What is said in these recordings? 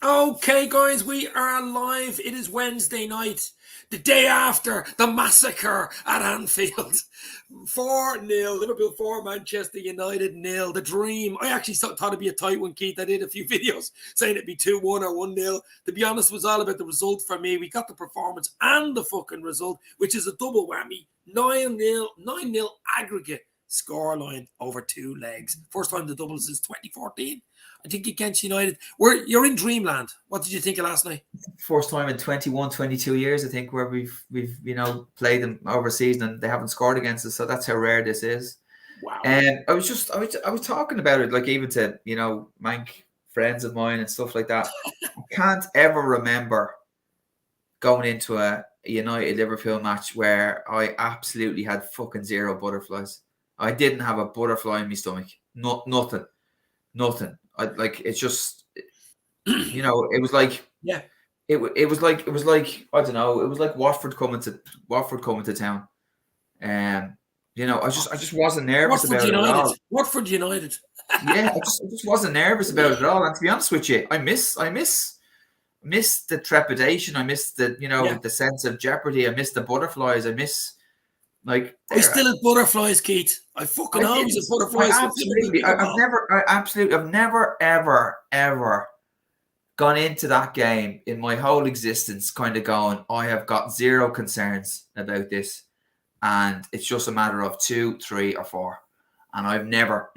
Okay, guys, we are live. It is Wednesday night, the day after the massacre at Anfield. 4-0, Liverpool 4, Manchester United 0. The dream. I actually thought it'd be a tight one, Keith. I did a few videos saying it'd be 2-1 or 1-0. To be honest, it was all about the result for me. We got the performance and the fucking result, which is a double whammy. 9-0 aggregate scoreline over 2 legs. First time the double since 2014. I think against United. You're in dreamland. What did you think of last night? First time in 21, 22 years, I think, where we've played them overseas and they haven't scored against us. So that's how rare this is. Wow. And I was talking about it, like, even to mank friends of mine and stuff like that. I can't ever remember going into a United Liverpool match where I absolutely had fucking zero butterflies. I didn't have a butterfly in my stomach. Nothing. It's just, it was like, yeah, it was like I don't know, it was like Watford coming to town. I just wasn't nervous about it at all. Watford United. Yeah, I just wasn't nervous about it at all. And to be honest with you, I miss the trepidation. I miss the the sense of jeopardy. I miss the butterflies. I miss. I still had butterflies, Keith. I always had butterflies. I've never ever gone into that game in my whole existence kind of going, I have got zero concerns about this, and it's just a matter of 2, 3, or 4, and I've never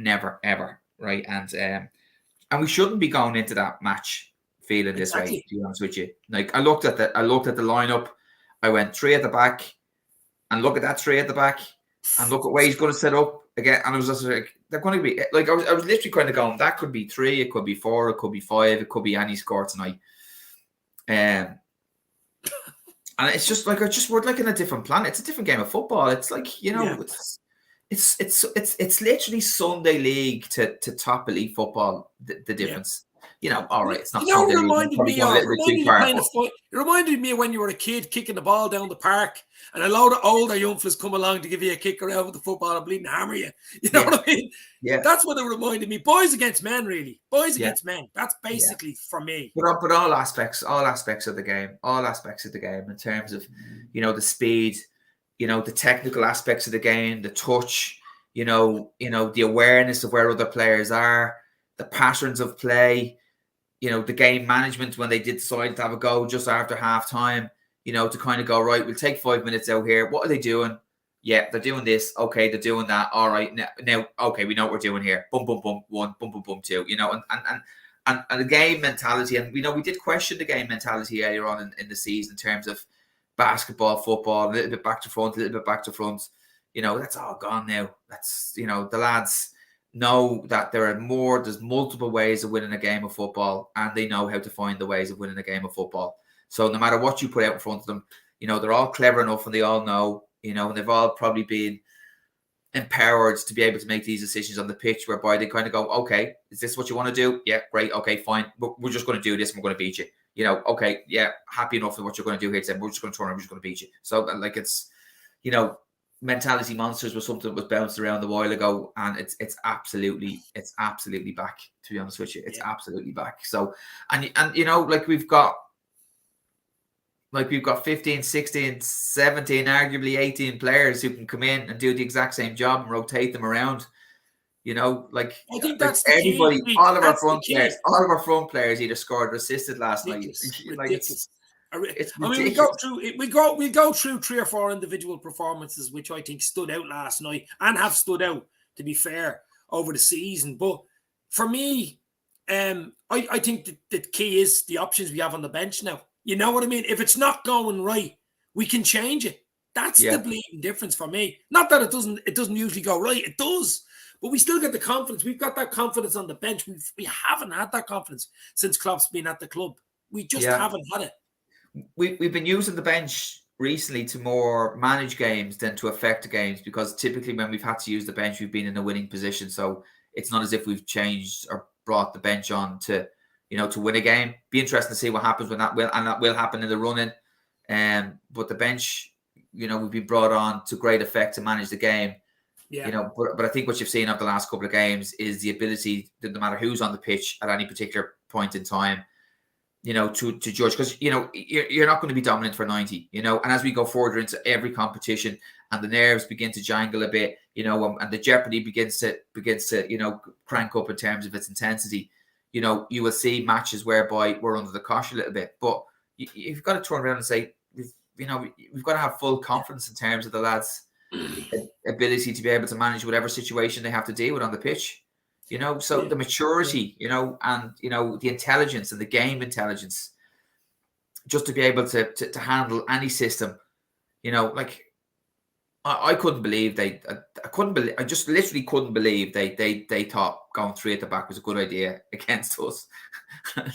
ever, right? And we shouldn't be going into that match feeling this way. To be honest with you, like I looked at the lineup, I went 3 at the back. And look at that 3 at the back, and look at where he's going to set up again. And I was just like, they're going to be like, I was literally kind of going, that could be 3, it could be 4, it could be 5, it could be any score tonight. And it's just like, we're like in a different planet. It's a different game of football. It's like, it's literally Sunday league to top elite football. The difference. All right, it's not. It reminded me of when you were a kid kicking the ball down the park, and a load of older young fellas come along to give you a kick around with the football and bleeding hammer you. You know what I mean? Yeah, that's what it reminded me. Boys against men, really. Boys against men. That's basically for me. But all aspects of the game, in terms of, the speed, the technical aspects of the game, the touch, the awareness of where other players are, the patterns of play. The game management when they did decide to have a go just after half time, to kind of go, right, we'll take 5 minutes out here. What are they doing? Yeah, they're doing this. Okay, they're doing that. All right, now okay, we know what we're doing here. Boom, boom, boom, 1, boom, boom, boom, 2. And the game mentality, and we did question the game mentality earlier on in the season in terms of basketball, football, a little bit back to front, a little bit back to front. That's all gone now. That's the lads know that there's multiple ways of winning a game of football, and they know how to find the ways of winning a game of football. So no matter what you put out in front of them, they're all clever enough, and they all know, and they've all probably been empowered to be able to make these decisions on the pitch, whereby they kind of go, okay, is this what you want to do? Yeah, great. Okay, fine. We're just going to do this, and we're going to beat you. Okay, yeah, happy enough with what you're going to do here today. We're just going to turn around, we're just going to beat you. So like, it's, mentality monsters was something that was bounced around a while ago, and it's absolutely back, to be honest with you. It's absolutely back. So and we've got 15, 16, 17, arguably 18 players who can come in and do the exact same job and rotate them around. I think that's everybody, all of our front players either scored or assisted last night. Ridiculous. We go through 3 or 4 individual performances which I think stood out last night and have stood out, to be fair, over the season. But for me, I think the key is the options we have on the bench now. You know what I mean? If it's not going right, we can change it. That's the bleeding difference for me. Not that it doesn't usually go right. It does. But we still get the confidence. We've got that confidence on the bench. We haven't had that confidence since Klopp's been at the club. We just haven't had it. We've been using the bench recently to more manage games than to affect games, because typically when we've had to use the bench, we've been in a winning position. So it's not as if we've changed or brought the bench on to win a game. Be interesting to see what happens when that will happen in the running. But the bench, we've been brought on to great effect to manage the game. Yeah. But I think what you've seen over the last couple of games is the ability that no matter who's on the pitch at any particular point in time, to judge, because you're not going to be dominant for 90, and as we go further into every competition and the nerves begin to jangle a bit, and the jeopardy begins to crank up in terms of its intensity, you will see matches whereby we're under the cosh a little bit, but you've got to turn around and say, we've got to have full confidence in terms of the lads' ability to be able to manage whatever situation they have to deal with on the pitch. So the maturity, and the intelligence and the game intelligence, just to be able to handle any system, like I couldn't believe I just literally couldn't believe they thought going 3 at the back was a good idea against us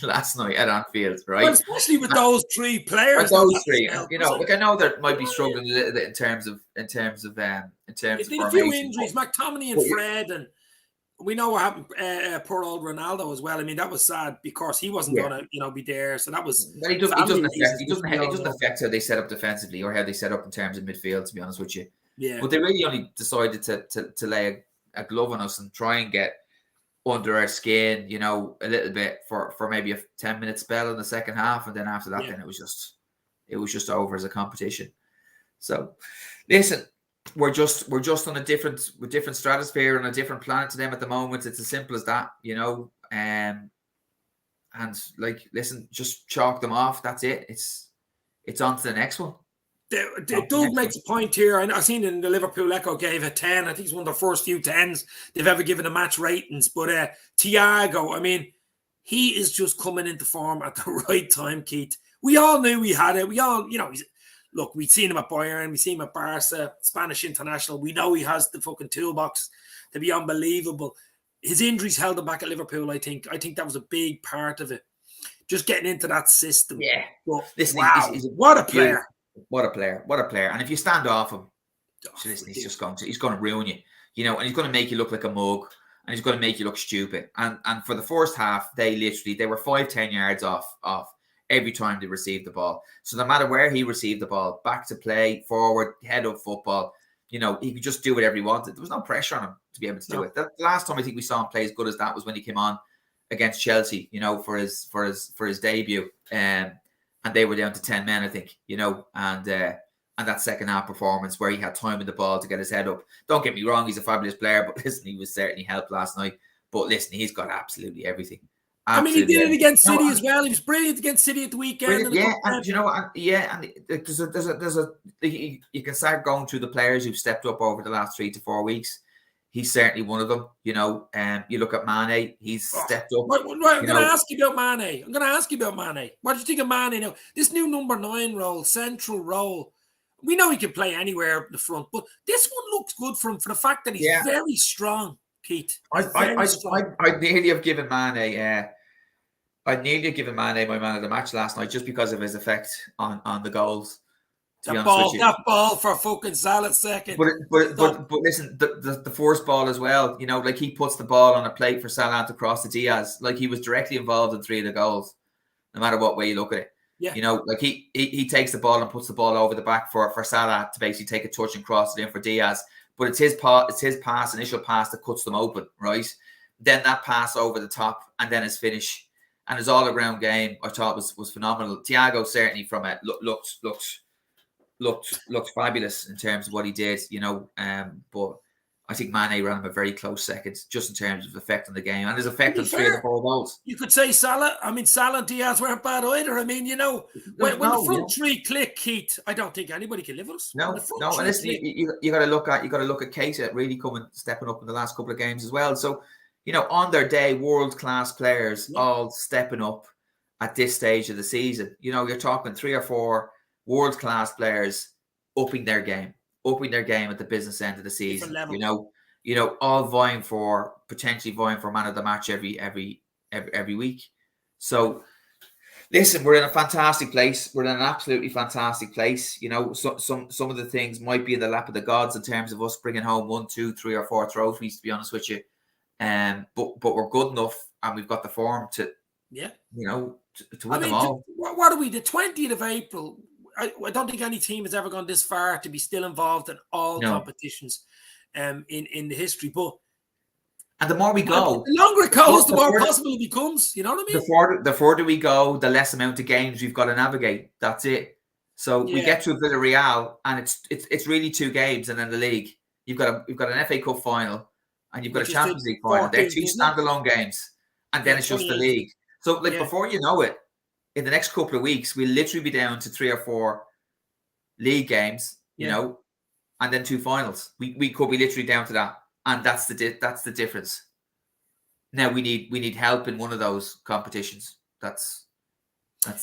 last night at Anfield, right? Well, especially with those 3 players. Those 3, like I know they might be struggling a little bit in terms of They did a few injuries, McTominay and Fred, and we know what happened. Poor old Ronaldo as well. I mean, that was sad because he wasn't going to, be there. So that was. But it doesn't affect how they set up defensively or how they set up in terms of midfield. To be honest with you, But they really only decided to lay a glove on us and try and get under our skin, a little bit for maybe a 10-minute spell in the second half, and then after that, then it was just over as a competition. So, listen. We're just on a different stratosphere and a different planet to them at the moment. It's as simple as that, and like, listen, just chalk them off. That's it. It's on to the next one. Doug makes a point here, and I've seen in the Liverpool Echo gave a 10. I think it's one of the first few 10s they've ever given a match ratings. But Thiago, I mean, he is just coming into form at the right time, Keith. We all knew we had it. We all, look, we'd seen him at Bayern, we've seen him at Barca, Spanish international. We know he has the fucking toolbox to be unbelievable. His injuries held him back at Liverpool, I think. I think that was a big part of it. Just getting into that system. Yeah. But, listen, wow, what a player. What a player. And if you stand off him, listen, he's going to ruin you. And he's going to make you look like a mug, and he's going to make you look stupid. And for the first half, they were 5-10 yards off every time they received the ball. So no matter where he received the ball, back to play, forward, head up football, he could just do whatever he wanted. There was no pressure on him to be able to do it. The last time I think we saw him play as good as that was when he came on against Chelsea, for his debut. And they were down to 10 men, I think, and that second half performance where he had time with the ball to get his head up. Don't get me wrong, he's a fabulous player, but listen, he was certainly helped last night. But listen, he's got absolutely everything. Absolutely. I mean, he did it against City as well. He was brilliant against City at the weekend. And you know what? And you can start going through the players who've stepped up over the last 3 to 4 weeks. He's certainly one of them. You look at Mane. He's stepped up. I'm going to ask you about Mane. What do you think of Mane now? This new number 9 role, central role. We know he can play anywhere in the front, but this one looks good for him for the fact that he's very strong. Keith, I'd nearly have given Mane. I'd nearly have given Mane my man of the match last night just because of his effect on the goals. That ball for fucking Salah second. But listen, the first ball as well. Like he puts the ball on a plate for Salah to cross to Diaz. Like he was directly involved in 3 of the goals, no matter what way you look at it. Yeah. Like he takes the ball and puts the ball over the back for Salah to basically take a touch and cross it in for Diaz. But it's his initial pass that cuts them open, right? Then that pass over the top, and then his finish, and his all-around game, I thought was phenomenal. Thiago certainly from it looked fabulous in terms of what he did, but I think Mane ran him a very close second, just in terms of effect on the game and his effect on 3 of the 4 goals. You could say Salah. I mean, Salah and Diaz weren't bad either. I mean, when the front 3 click, Keith, I don't think anybody can live with us. No. And listen, you got to look at Keita really stepping up in the last couple of games as well. So, on their day, world class players all stepping up at this stage of the season. You're talking 3 or 4 world class players upping their game at the business end of the season. All potentially vying for man of the match every week. So listen, we're in a fantastic place. We're in an absolutely fantastic place. Some of the things might be in the lap of the gods in terms of us bringing home 1, 2, 3 or 4 trophies, to be honest with you. But we're good enough, and we've got the form to win them all. What are we? The 20th of April. I don't think any team has ever gone this far to be still involved in all competitions in the history. But And the more we go, the longer it goes, the more possible it becomes. You know what I mean? The further we go, the less amount of games we've got to navigate. That's it. So we get to Villarreal, and it's really 2 games, and then the league. You've got an FA Cup final, and you've got a Champions League final. They're 2 standalone games, and then it's just the league. So before you know it, in the next couple of weeks, we'll literally be down to 3 or 4 league games, you know, and then 2 finals. We could be literally down to that, and that's the difference. Now we need help in one of those competitions. That's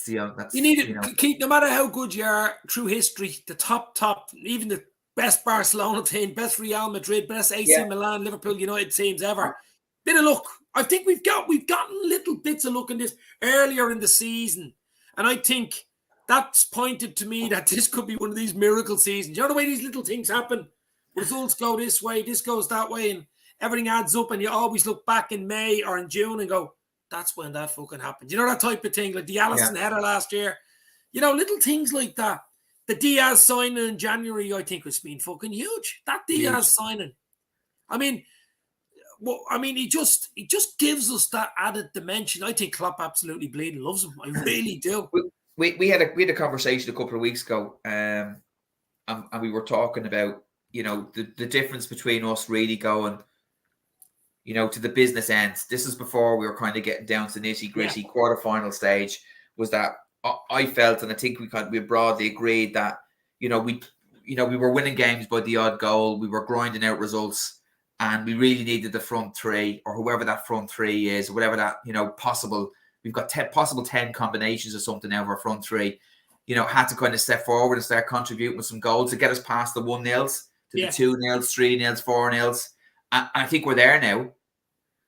you need to keep, no matter how good you are through history, the top, even the best Barcelona team, best Real Madrid, best AC Milan, Liverpool, United teams ever. Bit of luck. I think we've gotten little bits of luck in this earlier in the season, and I think that's pointed to me that this could be one of these miracle seasons. You know the way these little things happen? Results go this way, this goes that way, and everything adds up, and you always look back in May or in June and go, that's when that fucking happened. You know, that type of thing, like the Allison header last year. You know, little things like that. The Diaz signing in January, I think, was been fucking huge. That Diaz signing. I mean, he just gives us that added dimension. I think Klopp absolutely bleeding loves him. I really do. We had a conversation a couple of weeks ago, and we were talking about, you know, the difference between us really going, you know, to the business end. This is before we were kind of getting down to nitty gritty quarterfinal stage. Was that I felt, and I think we broadly agreed that, you know, we were winning games by the odd goal. We were grinding out results, and we really needed the front 3, or whoever that front 3 is, or whatever that, you know, possible. We've got possible 10 combinations or something now of our front 3. You know, had to kind of step forward and start contributing with some goals to get us past the 1-0s to the 2-0s, 3-0s, 4-0s. And I think we're there now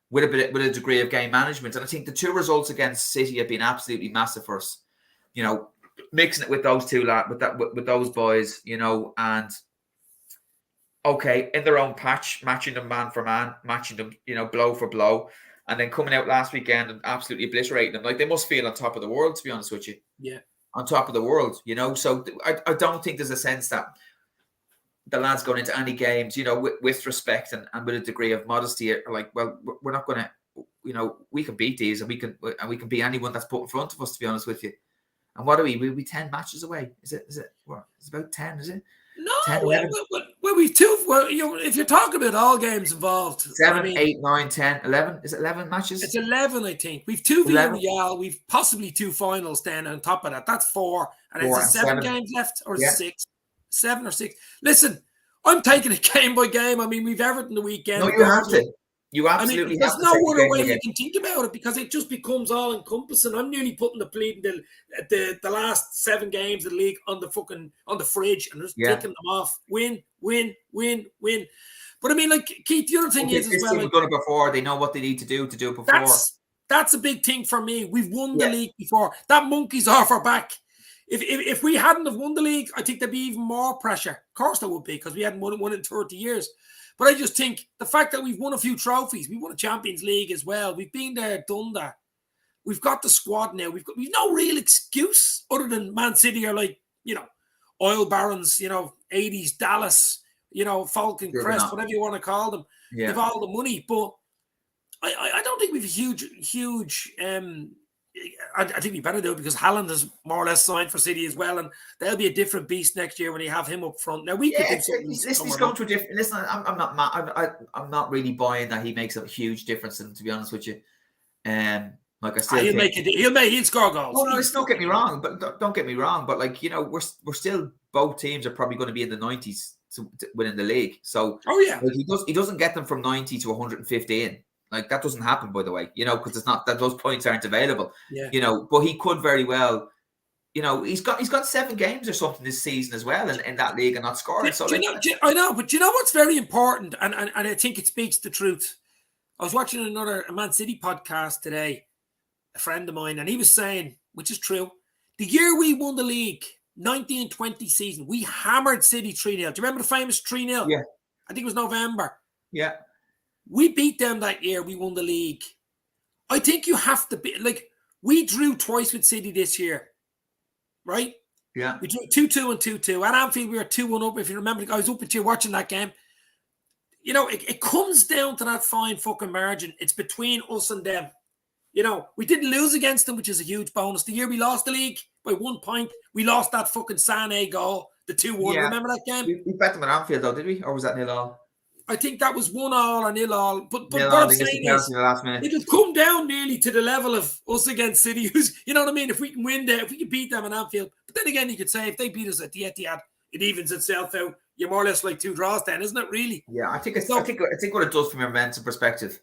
with a degree of game management. And I think the 2 results against City have been absolutely massive for us. You know, mixing it with those 2 with those boys, you know, and in their own patch, matching them man for man, matching them, you know, blow for blow, and then coming out last weekend and absolutely obliterating them. Like, they must feel on top of the world, to be honest with you. Yeah. On top of the world, you know. So I don't think there's a sense that the lads going into any games, you know, with respect and with a degree of modesty, are like, well, we're not going to, you know, we can beat these, and we can beat anyone that's put in front of us, to be honest with you. And what are we? We'll be 10 matches away. Is it? What? It's about 10, is it? No, 10, we've 2. Well, you know, if you're talking about all games involved, 7, 8, 9, 10, 11. Is it 11 matches? It's 11, I think. We've 2 Villarreal. We've possibly 2 finals. Then on top of that, that's 4. And is it 7 games left, or is it 6? 7 or 6. Listen, I'm taking it game by game. I mean, we've Everton the weekend. No, you have to. You absolutely have to. There's no other way you can think about it, because it just becomes all encompassing. I'm nearly putting the last 7 games of the league on the fridge and just taking them off. Win. But I mean, like, Keith, the other thing is as well, they've done it before. They know what they need to do it before. That's a big thing for me. We've won the league before. That monkey's off our back. If we hadn't have won the league, I think there'd be even more pressure. Of course there would be, because we hadn't won in 30 years. But I just think the fact that we've won a few trophies, we won a Champions League as well. We've been there, done that. We've got the squad now. We've no real excuse other than Man City are like, you know, oil barons, you know, 80s Dallas, you know, Falcon Crest, whatever you want to call them. Yeah. They've all the money, but I don't think we've a huge. I think we better do it, because Haaland is more or less signed for City as well, and they'll be a different beast next year when you have him up front. Now we could do something. He's going through different. Listen, I'm not really buying that he makes a huge difference. And to be honest with you, like I said, he'll score goals. No, don't get me wrong, don't get me wrong. But like, you know, we're still, both teams are probably going to be in the 90s to win the league. So like, he doesn't get them from 90 to 115. Like, that doesn't happen, by the way, you know, because it's not that those points aren't available, you know, but he could very well, you know, he's got 7 games or something this season as well in that league and not scoring. I know, but you know what's very important, and I think it speaks the truth. I was watching a Man City podcast today, a friend of mine, and he was saying, which is true, the year we won the league, 19-20 season, we hammered City 3-0. Do you remember the famous 3-0? Yeah. I think it was November. Yeah. We beat them that year. We won the league. I think you have to be, like, we drew twice with City this year, right? Yeah. We drew 2-2 and 2-2. At Anfield, we were 2-1 up. If you remember, I was up with you watching that game. you know, it comes down to that fine fucking margin. It's between us and them. You know, we didn't lose against them, which is a huge bonus. The year we lost the league by 1 point, we lost that fucking Sané goal, the 2-1. Yeah. Remember that game? We bet them at Anfield, though, did we? Or was that 0-0? I think that was 1-1 or 0-0. But what 0-0, I'm they missed saying the penalty is, in the last minute. it'll come down nearly to the level of us against City. Who's, you know what I mean? If we can win there, if we can beat them in Anfield. But then again, you could say if they beat us at the Etihad, it evens itself out. You're more or less like 2 draws then, isn't it? Really? Yeah, I think what it does from a mental perspective,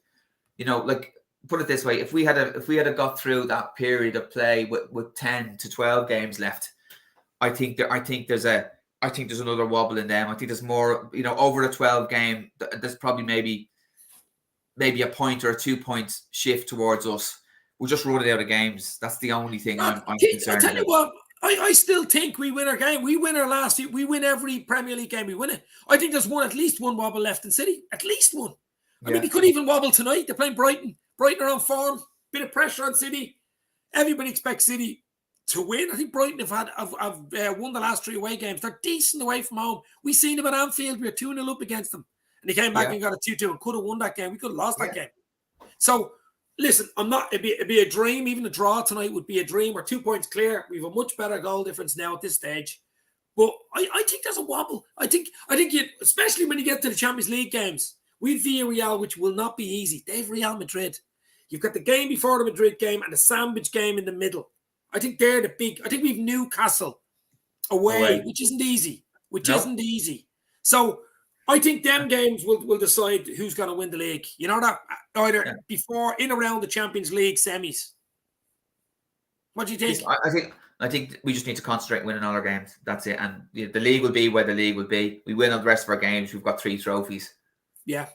you know, like, put it this way: if we had got through that period of play with 10 to 12 games left, I think there's another wobble in them. I think there's more, you know, over the 12 game. There's probably maybe a point or a 2 point shift towards us. We're just running out of games. That's the only thing I'm concerned I'll tell you about. what. I still think we win our game. We win our last year. We win every Premier League game. We win it. I think there's at least one wobble left in City. At least one. I mean, they could even wobble tonight. They're playing Brighton. Brighton are on form. Bit of pressure on City. Everybody expects City to win. I think Brighton have won the last 3 away games. They're decent away from home. We seen them at Anfield. We were 2-0 up against them. And they came back and got a 2-2 and could have won that game. We could have lost that game. So, listen, it'd be a dream. Even a draw tonight would be a dream. We're 2 points clear. We have a much better goal difference now at this stage. But I think there's a wobble. I think especially when you get to the Champions League games, we Villarreal, which will not be easy. They have Real Madrid. You've got the game before the Madrid game and the sandwich game in the middle. I think they're the big. I think we've Newcastle away. Which isn't easy. Isn't easy. So I think them games will decide who's going to win the league. You know that either before, in around the Champions League semis. What do you think? I think we just need to concentrate on winning all our games. That's it. And the league will be where the league will be. We win all the rest of our games. We've got 3 trophies. Yeah.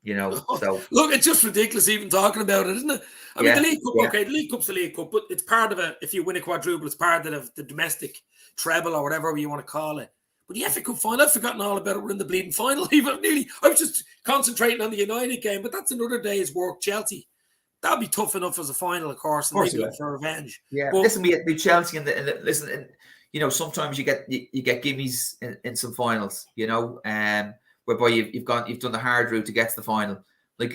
You know, so look, it's just ridiculous even talking about it, isn't it? I mean, the League Cup, the League Cup's the League Cup, but it's part of it. If you win a quadruple, it's part of the domestic treble or whatever you want to call it. But the FA Cup final, I've forgotten all about it. We're in the bleeding final. I was just concentrating on the United game, but that's another day's work. Chelsea, that'll be tough enough as a final, of course, and maybe for revenge. Yeah, but listen, we Chelsea listen, you know, sometimes you get gimmies in some finals, you know, whereby you've done the hard route to get to the final. Like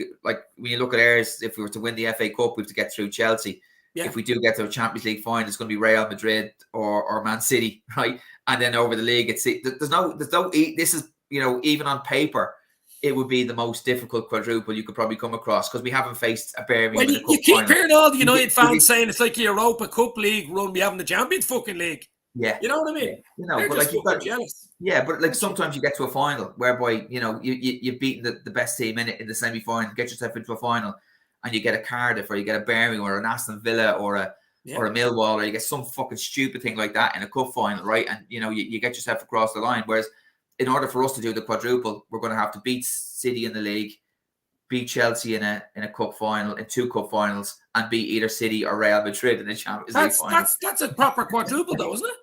when you look at ours, if we were to win the FA Cup, we have to get through Chelsea. Yeah. If we do get to a Champions League final, it's going to be Real Madrid or Man City, right? And then over the league, there's no. This is, you know, even on paper, it would be the most difficult quadruple you could probably come across because we haven't faced a Birmingham. Well, you keep hearing all the United fans saying it's like the Europa Cup League run we have in the Champions fucking League. Yeah, you know what I mean. Yeah. You know, they're but just like jealous. Yeah, but like sometimes you get to a final whereby, you know, you've beaten the best team in the semi-final, get yourself into a final, and you get a Cardiff or you get a Birmingham or an Aston Villa or a Millwall, or you get some fucking stupid thing like that in a cup final, right? And you know you get yourself across the line. Whereas in order for us to do the quadruple, we're going to have to beat City in the league, beat Chelsea in a cup final, in 2 cup finals, and beat either City or Real Madrid in the Champions League final. That's a proper quadruple, though, isn't it?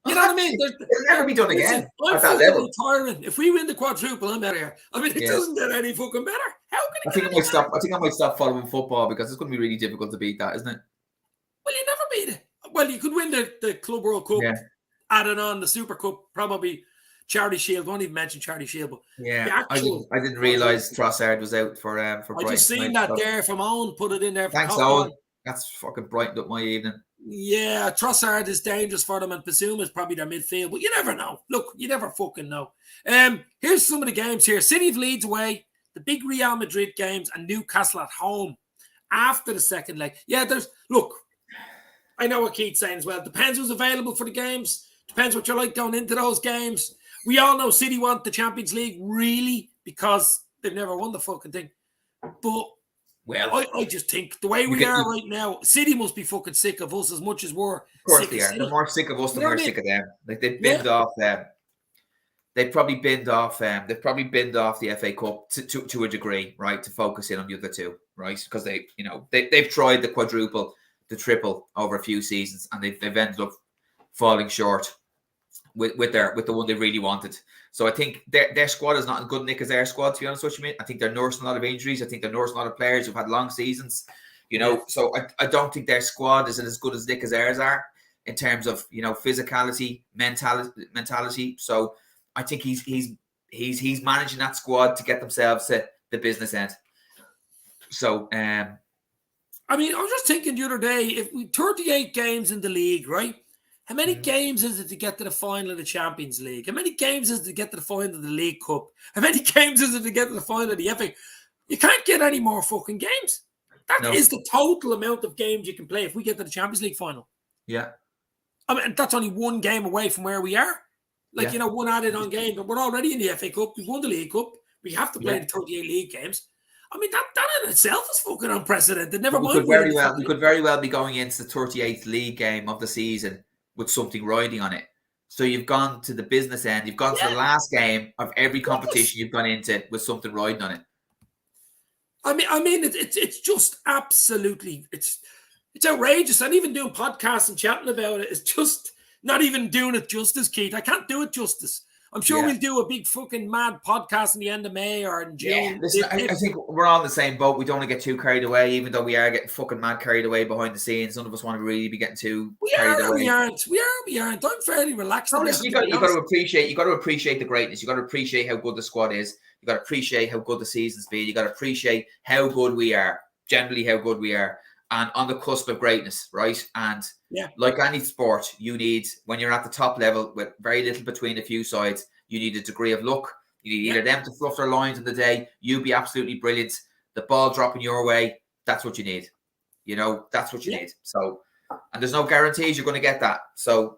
You know what I mean? It'll never be done again at that level. Tiring. If we win the quadruple, I'm out of here. I mean, it doesn't get any fucking better. How can it? I think I might stop following football because it's going to be really difficult to beat that, isn't it? Well, you never beat it. Well, you could win the Club World Cup, adding on the Super Cup, probably Charity Shield. Won't even mention Charity Shield, but I didn't realise Trossard was out for Brighton. I just seen that there from Owen. Put it in there. Thanks, Owen. That's fucking brightened up my evening. Yeah, Trossard is dangerous for them, and Basuma is probably their midfield, but you never know. Look, you never fucking know. Here's some of the games here. City of Leeds away, the big Real Madrid games, and Newcastle at home after the second leg. Yeah, I know what Keith's saying as well. Depends who's available for the games. Depends what you're like going into those games. We all know City want the Champions League, really, because they've never won the fucking thing. But I just think the way we are right now, City must be fucking sick of us as much as we're. Of course they are. They're more sick of us than we're sick of them. Like they've binned off them. They've probably binned off the FA Cup to a degree, right? To focus in on the other two, right? Because they've tried the quadruple, the triple over a few seasons, and they've ended up falling short with the one they really wanted. So I think their squad is not as good, Nick, as their squad, to be honest with you. I think they're nursing a lot of injuries. I think they're nursing a lot of players who've had long seasons, you know. So I don't think their squad is as good as Nick as theirs are in terms of, you know, physicality, mentality. So I think he's he's managing that squad to get themselves to the business end. So, I mean, I was just thinking the other day, if we 38 games in the league, right? How many games is it to get to the final of the Champions League? How many games is it to get to the final of the League Cup? How many games is it to get to the final of the FA? You can't get any more fucking games. That is the total amount of games you can play if we get to the Champions League final. Yeah. I mean, that's only one game away from where we are. Like, one added on game, but we're already in the FA Cup. We won the League Cup. We have to play the 38 league games. I mean, that in itself is fucking unprecedented. Never mind. We could very well be going into the 38th league game of the season with something riding on it. So you've gone to the business end. You've gone to the last game of every competition you've gone into with something riding on it. I mean, it's just absolutely it's outrageous. And even doing podcasts and chatting about it is just not even doing it justice, Keith. I can't do it justice. I'm sure we'll do a big fucking mad podcast in the end of May or in June. Yeah, listen, I think we're on the same boat. We don't want to get too carried away, even though we are getting fucking mad carried away behind the scenes. None of us want to really be getting too carried away. We aren't. I'm fairly relaxed. No, listen, you got to appreciate the greatness. You got to appreciate how good the squad is. You got to appreciate how good the season's been. You got to appreciate how good we are. Generally, how good we are, and on the cusp of greatness, right? And like any sport, you need, when you're at the top level with very little between a few sides, you need a degree of luck. You need either them to fluff their lines in the day, you be absolutely brilliant, the ball dropping your way. That's what you need. That's what you need. So, and there's no guarantees you're going to get that. So,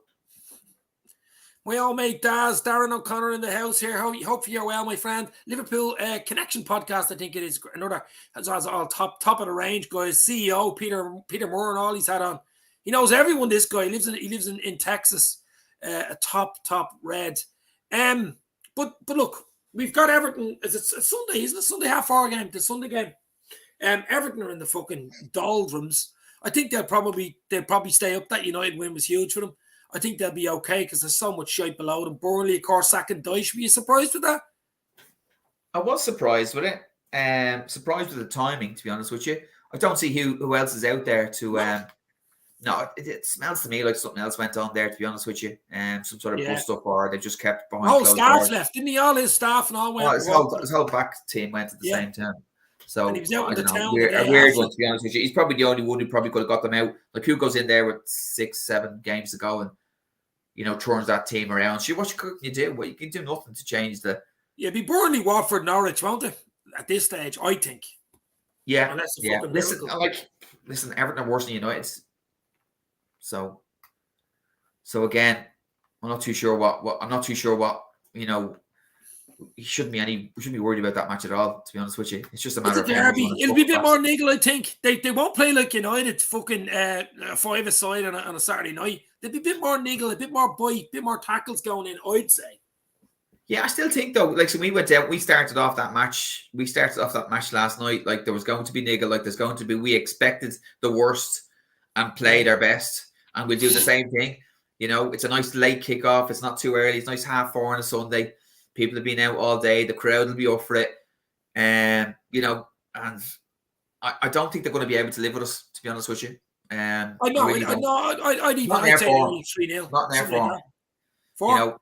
my old mate Daz, Darren O'Connor in the house here. Hope you're well, my friend. Liverpool Connection podcast, I think it is another, as all top of the range guys. CEO Peter Moore and all he's had on. He knows everyone. This guy he lives in Texas. A top red. But look, we've got Everton. It's Sunday, isn't it? Sunday half-hour game. The Sunday game. Everton are in the fucking doldrums. I think they'll probably stay up. That United win was huge for them. I think they'll be okay because there's so much shite below them. Burnley, of course, second Dyche. Were you surprised with that? I was surprised with it. Surprised with the timing, to be honest with you. I don't see who else is out there to. No, it smells to me like something else went on there, to be honest with you. Some sort of bust up, or they just kept behind. Whole staff left, didn't he? All his staff and all went. His whole back team went at the same time. So and he was out in the town. A weird one, to be honest with you. He's probably the only one who probably could have got them out. Like, who goes in there with 6-7 games to go and turns that team around? What can you do? Well, you can do nothing to change the. Yeah, be Burnley, Watford, Norwich, won't it? At this stage, I think. Yeah, listen, Everton are worse than United. So again, I'm not too sure what we shouldn't be worried about that match at all, to be honest with you. It's just a matter of derby. It'll be a bit more niggle, I think. They won't play like United, fucking 5-a-side on a Saturday night. There'll be a bit more niggle, a bit more bite, a bit more tackles going in, I'd say. Yeah, I still think though, like, so we went down, we started off that match last night, like there was going to be niggle, like we expected the worst and played our best, and we'll do the same thing. It's a nice late kickoff, it's not too early, it's nice 4:30 on a Sunday. People have been out all day. The crowd will be up for it. And I don't think they're going to be able to live with us, to be honest with you. I know. I'd say only 3-0. Not in their form. 4?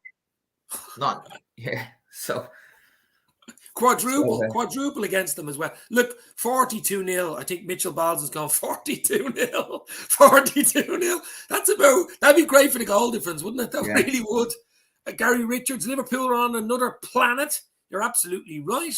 So. Quadruple against them as well. Look, 42-0. I think Mitchell Balls has gone 42-0. 42-0. That'd be great for the goal difference, wouldn't it? That really would. Gary Richards, Liverpool are on another planet. You're absolutely right.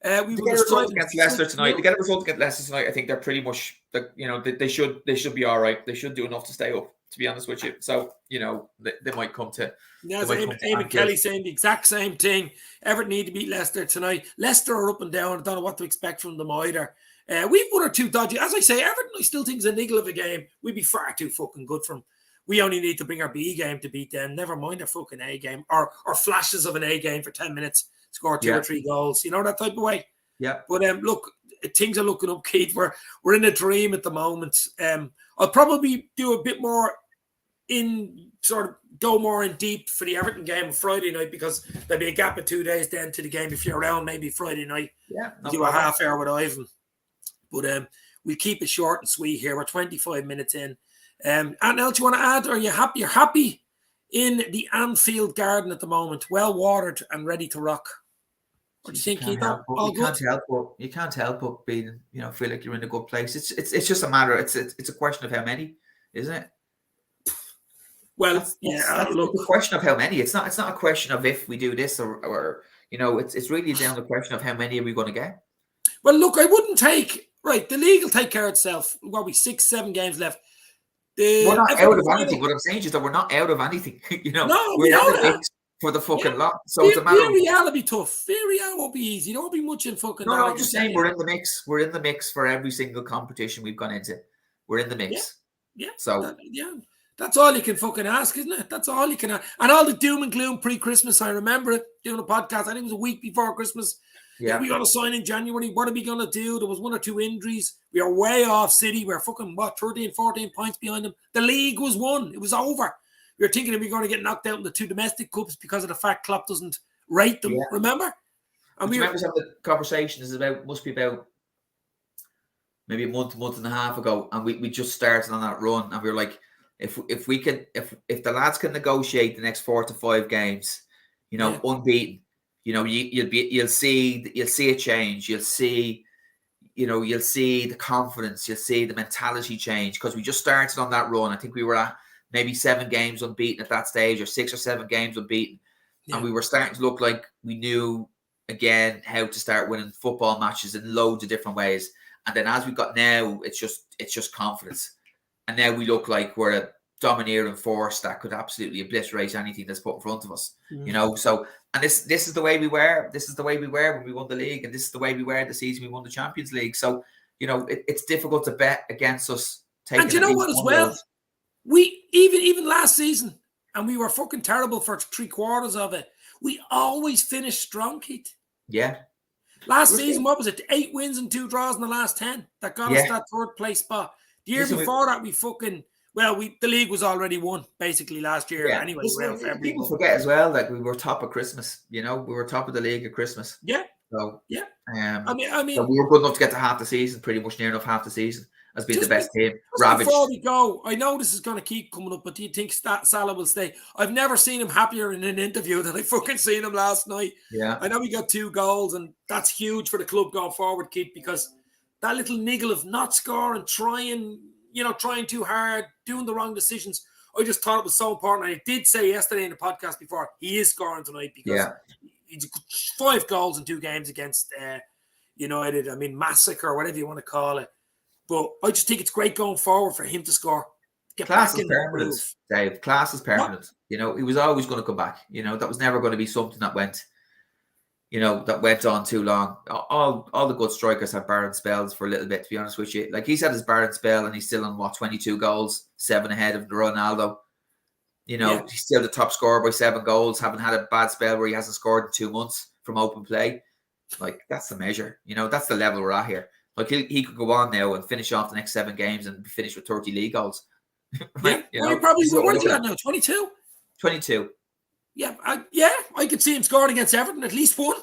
We get a result against Leicester tonight. To get a result against Leicester tonight, I think they're pretty much, they should be all right. They should do enough to stay up, to be honest with you. So, they might come to. Yeah, Eamon Kelly saying the exact same thing. Everton need to beat Leicester tonight. Leicester are up and down. I don't know what to expect from them either. We've one or two dodgy. As I say, Everton, I still think is a niggle of a game. We'd be far too fucking good for them. We only need to bring our B game to beat them. Never mind a fucking A game or flashes of an A game for 10 minutes, score 2 or 3 goals. That type of way. Yeah. But look, things are looking up, Keith. We're in a dream at the moment. I'll probably do a bit more go more in deep for the Everton game on Friday night, because there'll be a gap of 2 days then to the game. If you're around, maybe Friday night. Yeah. Do a half hour with Ivan. But we keep it short and sweet here. We're 25 minutes in. Anything else you want to add? Are you happy? You're happy in the Anfield Garden at the moment, well watered and ready to rock. What do you Jeez, you think, can't Keith? help but All good? you can't help but being, feel like you're in a good place. It's just a matter. It's a question of how many, isn't it? Well, That's look. it's a question of how many. It's not a question of if we do this or it's really down to the question of how many are we going to get. Well, look, I wouldn't take right. The league will take care of itself. What we 6-7 games left. We're not out of anything. What I'm saying is that we're not out of anything. No, we We're in know the that. mix for the fucking lot. So it's a matter of Villarreal will be tough. Villarreal won't be easy. There won't be much in fucking. no. I'm just saying we're in the mix. We're in the mix for every single competition we've gone into. We're in the mix. Yeah. So that's all you can fucking ask, isn't it? That's all you can ask. And all the doom and gloom pre-Christmas. I remember it doing a podcast. I think it was a week before Christmas. Yeah, we got to sign in January. What are we going to do? There was 1 or 2 injuries. We are way off City. We're fucking, 13, 14 points behind them. The league was won. It was over. We were thinking that we were going to get knocked out in the 2 domestic cups because of the fact Klopp doesn't rate them. Yeah. Remember? And we remember some of the conversations must be about maybe a month and a half ago, and we just started on that run, and we were like, if the lads can negotiate the next 4 to 5 games, unbeaten. You'll see a change. You'll see the confidence. You'll see the mentality change because we just started on that run. I think we were at maybe 7 games unbeaten at that stage, or 6 or 7 games unbeaten, and we were starting to look like we knew again how to start winning football matches in loads of different ways. And then as we got now, it's just confidence, and now we look like we're a domineering force that could absolutely obliterate anything that's put in front of us. So. And this is the way we were. This is the way we were when we won the league, and this is the way we were the season we won the Champions League. So, it's difficult to bet against us. And you know what, as well, we even last season, and we were fucking terrible for 3/4 of it. We always finished strong, Keith. Yeah. Last season, what was it? 8 wins and 2 draws in the last 10 that got us that 3rd place spot. The year before that, we fucking. Well, the league was already won basically last year. Yeah. Anyway, people forget as well that we were top of Christmas. We were top of the league at Christmas. Yeah. So I mean, so we were good enough to get to half the season, pretty much near enough half the season as being the best team. Before we go, I know this is going to keep coming up, but do you think Salah will stay? I've never seen him happier in an interview than I fucking seen him last night. Yeah. I know he got 2 goals, and that's huge for the club going forward, Keith, because that little niggle of not scoring, trying too hard, doing the wrong decisions. I just thought it was so important. I did say yesterday in the podcast before, he is scoring tonight because he's 5 goals in 2 games against United. I mean, massacre, or whatever you want to call it. But I just think it's great going forward for him to score. Class is permanent, Dave. Class is permanent. He was always going to come back. That was never going to be something that went on too long. All the good strikers have barren spells for a little bit, to be honest with you. Like, he's had his barren spell and he's still on 22 goals, 7 ahead of Ronaldo. He's still the top scorer by 7 goals, having had a bad spell where he hasn't scored in 2 months from open play. Like, that's the measure. That's the level we're at here. Like, he could go on now and finish off the next 7 games and be finished with 30 league goals. What is he at now? 22? 22. Yeah, I could see him scoring against Everton, at least 1.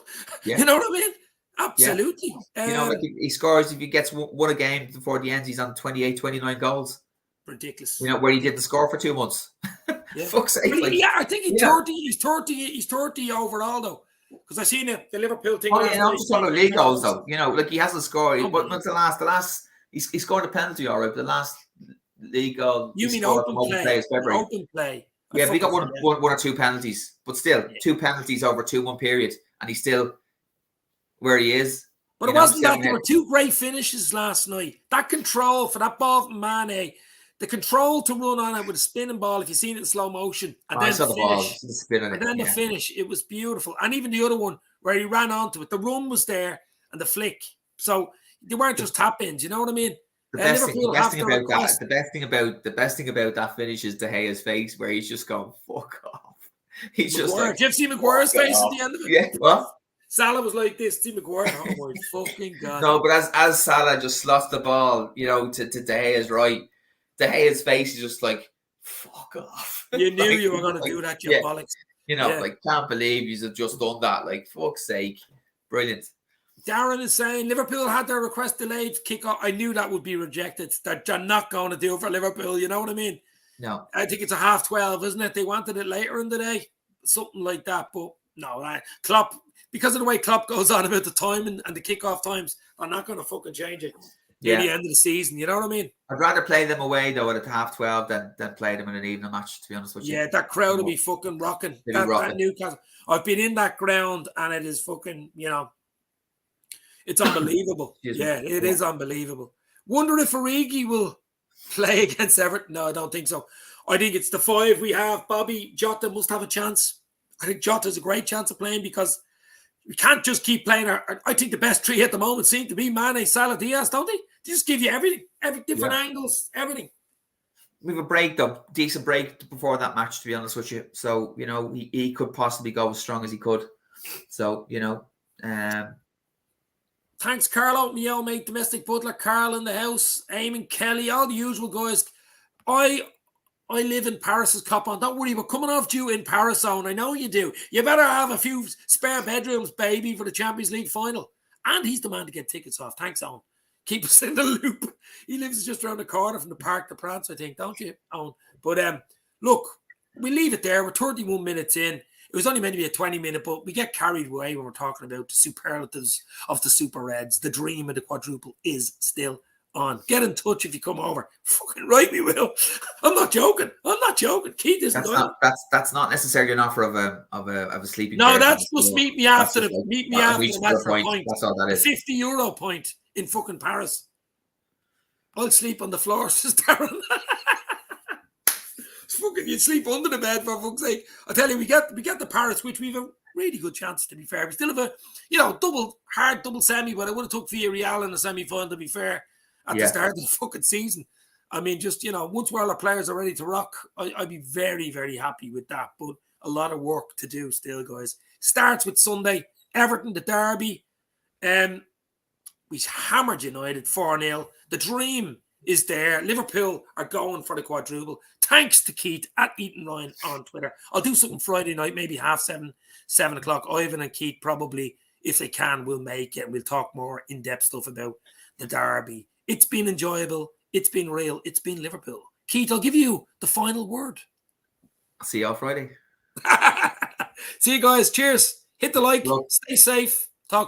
Yeah. You know what I mean? Absolutely. Yeah. Like, he scores, if he gets 1 a game before the end, he's on 28, 29 goals. Ridiculous. Where he didn't score for 2 months. Fuck's sake. I think he's 30 overall, though. Because I seen the Liverpool thing. I'm just talking about league goals, though. Like, he hasn't scored. But not the last, he scored a penalty, all right. But the last league goal. You mean open play? Open play. Yeah, but he got one or 2 penalties, but still 2 penalties over 2-1 period, and he's still where he is. But it wasn't that there were 2 great finishes last night. That control for that ball from Mane, the control to run on it with a spinning ball, if you've seen it in slow motion, and then the finish, it was beautiful. And even the other one where he ran onto it, the run was there and the flick. So they weren't just tap-ins, you know what I mean? The best thing about that finish is De Gea's face, where he's just going, fuck off. He's just like, did you see Maguire's face at the end of it? Yeah, what? Salah was like this. See Maguire, oh my fucking god. No, but as Salah just slots the ball, to De Gea's right, De Gea's face is just like, fuck off. You knew you were going to do that, you bollocks. Like, can't believe you've just done that. Like, fuck's sake. Brilliant. Darren is saying Liverpool had their request delayed kick-off. I knew that would be rejected. They're not going to do it for Liverpool. You know what I mean? No. I think it's a 12:30, isn't it? They wanted it later in the day, something like that. But no, Klopp because of the way Klopp goes on about the timing and the kickoff times, they're not going to fucking change it near the end of the season. You know what I mean? I'd rather play them away though at 12:30 than play them in an evening match. To be honest with you, Yeah, that crowd will be fucking rocking. That Newcastle. I've been in that ground and it is fucking, you know, it's unbelievable. Yeah, it is unbelievable. Wonder if Origi will play against Everton. No, I don't think so. I think it's the 5 we have. Bobby, Jota must have a chance. I think Jota's a great chance of playing because we can't just keep playing. I think the best 3 at the moment seem to be Mane, Salah, Diaz, don't they? They just give you everything, different angles, everything. We have a break though, decent break before that match, to be honest with you. So, you know, he could possibly go as strong as he could. So, you know, thanks, Carlo, Mio, mate, domestic butler, Carl in the house, Eamon, Kelly, all the usual guys. I live in Paris's cop on. Don't worry, we're coming off due in Paris zone. I know you do. You better have a few spare bedrooms, baby, for the Champions League final. And he's the man to get tickets off. Thanks, Owen. Keep us in the loop. He lives just around the corner from the Parc de France, I think, don't you, Owen? But look, we leave it there. We're 31 minutes in. It was only meant to be a 20-minute, but we get carried away when we're talking about the superlatives of the Super Reds. The dream of the quadruple is still on. Get in touch if you come over. Fucking right, we will. I'm not joking. Keith isn't going. That's not necessarily an offer of a sleeping. No, that's just meet me after the match for a point. That's all that is. €50 point in fucking Paris. I'll sleep on the floor, says Darren. Fucking, you'd sleep under the bed for fuck's sake. I tell you, we get the Paris, which we've a really good chance, to be fair. We still have a, double semi, but I would have took Villarreal in the semi-final, to be fair, at the start of the fucking season. I mean, just, once all our players are ready to rock, I'd be very, very happy with that. But a lot of work to do still, guys. Starts with Sunday, Everton, the derby. We hammered United 4-0. The dream is there. Liverpool are going for the quadruple. Thanks to Keith at Eaton Ryan on Twitter. I'll do something Friday night, maybe 7:30, 7 o'clock. Ivan and Keith probably, if they can, will make it. We'll talk more in-depth stuff about the derby. It's been enjoyable. It's been real. It's been Liverpool. Keith, I'll give you the final word. I'll see you all Friday. See you guys. Cheers. Hit the like. Stay safe. Talk soon.